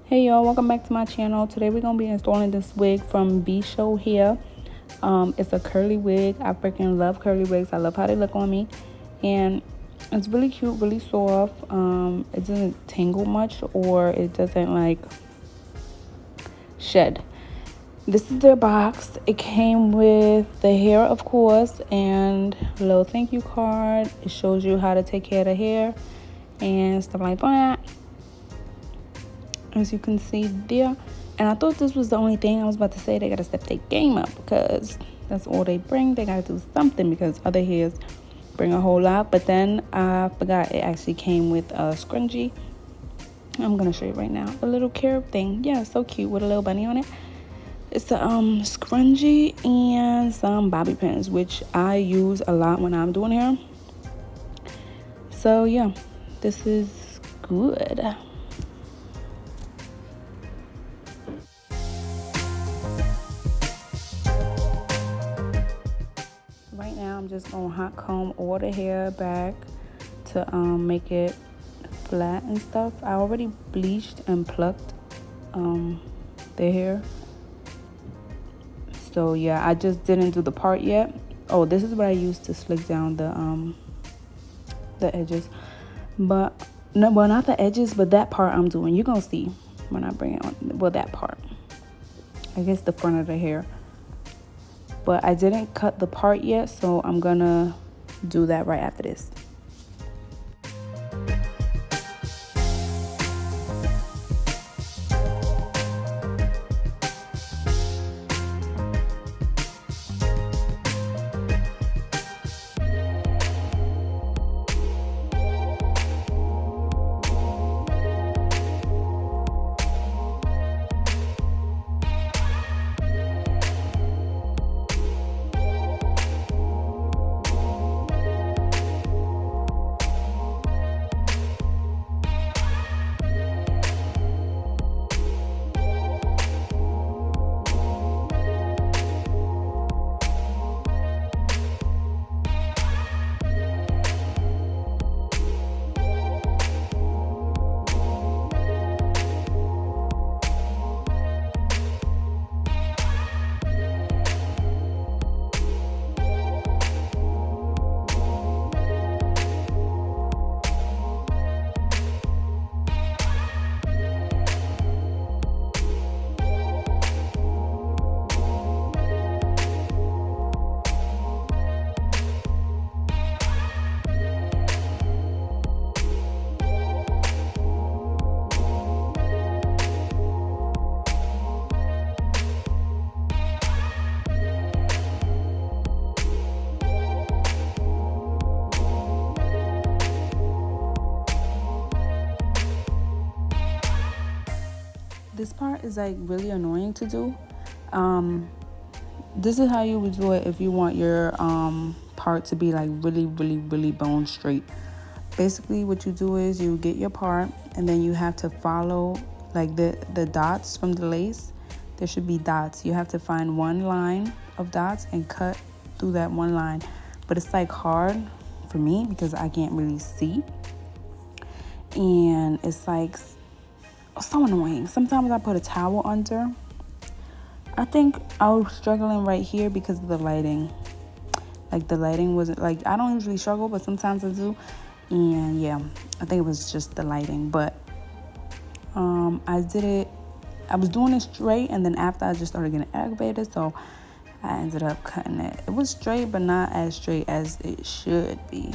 Hey y'all, welcome back to my channel. Today we're gonna be installing this wig from Vshow here. It's a curly wig. I freaking love curly wigs. I love how they look on me, and it's really cute, really soft. It doesn't tangle much, or it doesn't like shed. This is their box. It came with the hair, of course, and a little thank you card. It shows you how to take care of the hair and stuff like that, as you can see there. And I thought this was the only thing. I was about to say they gotta step their game up, because that's all they bring. They gotta do something, because other hairs bring a whole lot. But then I forgot it actually came with a scrunchie. I'm gonna show you right now. A little carrot thing. Yeah, so cute, with a little bunny on it. It's a scrunchie and some bobby pins, which I use a lot when I'm doing hair. So yeah, this is good. Right now I'm just gonna hot comb all the hair back to make it flat and stuff. I already bleached and plucked the hair. So yeah, I just didn't do the part yet. Oh, this is what I used to slick down the edges. But no, well, not the edges, but that part I'm doing. You're gonna see when I bring it on. Well, that part, I guess the front of the hair. But I didn't cut the part yet, so I'm gonna do that right after this. This part is like really annoying to do. This is how you would do it if you want your part to be like really bone straight. Basically what you do is you get your part, and then you have to follow like the dots from the lace. There should be dots. You have to find one line of dots and cut through that one line. But it's like hard for me because I can't really see, and it's like so annoying. Sometimes I put a towel under. I think I was struggling right here because of the lighting. Like the lighting wasn't like, I don't usually struggle, but sometimes I do. And yeah, I think it was just the lighting. But I was doing it straight, and then after I just started getting aggravated, so I ended up cutting it. It was straight, but not as straight as it should be.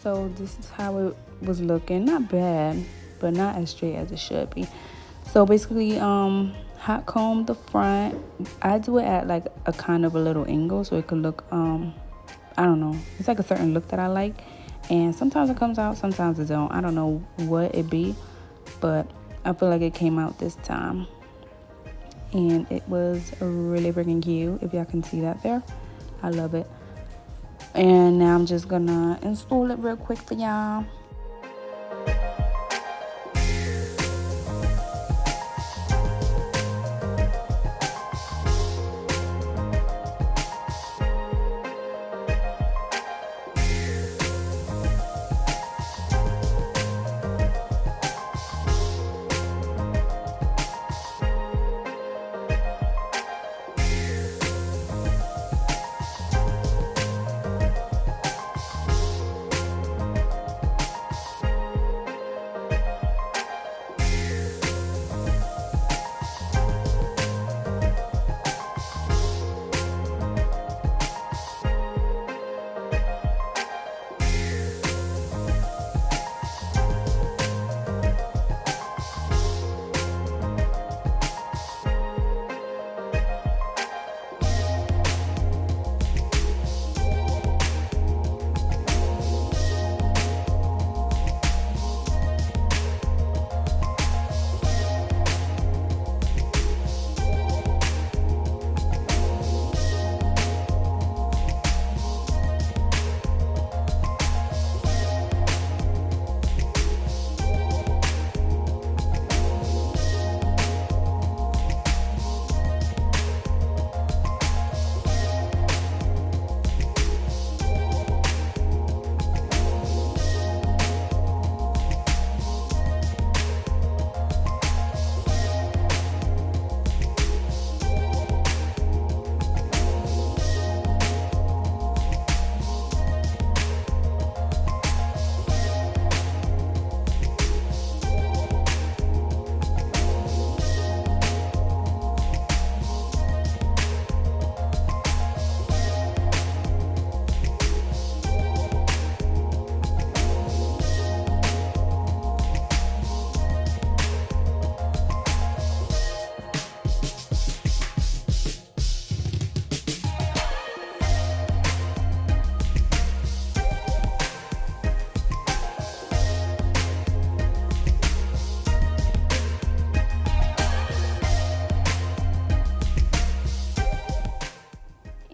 So this is how it was looking. Not bad, but not as straight as it should be. So basically, hot comb the front. I do it at like a kind of a little angle so it could look, I don't know. It's like a certain look that I like. And sometimes it comes out, sometimes it don't. I don't know what it be, but I feel like it came out this time. And it was really freaking cute, if y'all can see that there. I love it. And now I'm just gonna install it real quick for y'all.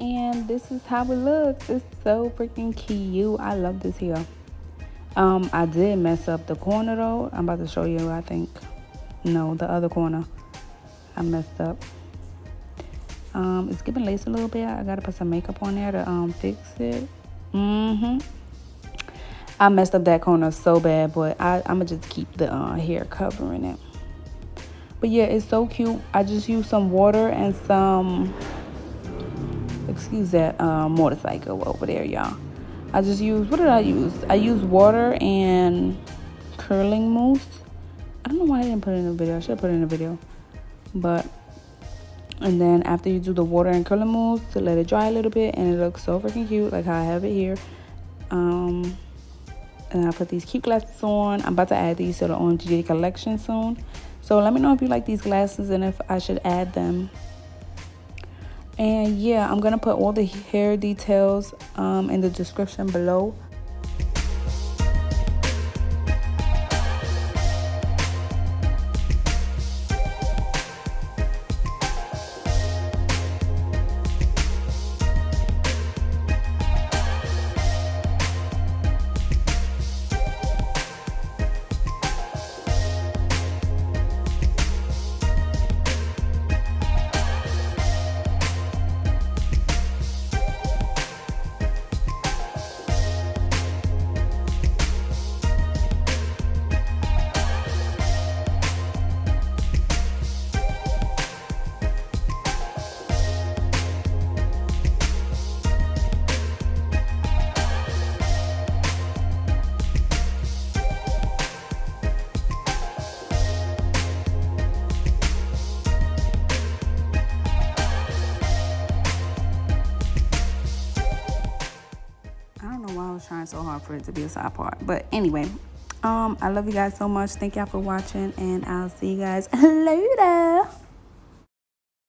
And this is how it looks. It's so freaking cute. I love this here. I did mess up the corner though. I'm about to show you, I think. No, the other corner. I messed up. It's giving lace a little bit. I gotta put some makeup on there to fix it. I messed up that corner so bad, but I'ma just keep the hair covering it. But yeah, it's so cute. I just used some water and some, excuse that motorcycle over there, y'all. I just used, what did I use? I used water and curling mousse. I don't know why I didn't put it in the video. I should have put it in the video. But, and then after you do the water and curling mousse, to let it dry a little bit, and it looks so freaking cute, like how I have it here. And I put these cute glasses on. I'm about to add these to the OMG collection soon. So let me know if you like these glasses and if I should add them. And yeah, I'm gonna put all the hair details in the description below. I don't know why I was trying so hard for it to be a side part. But anyway, I love you guys so much. Thank y'all for watching, and I'll see you guys later.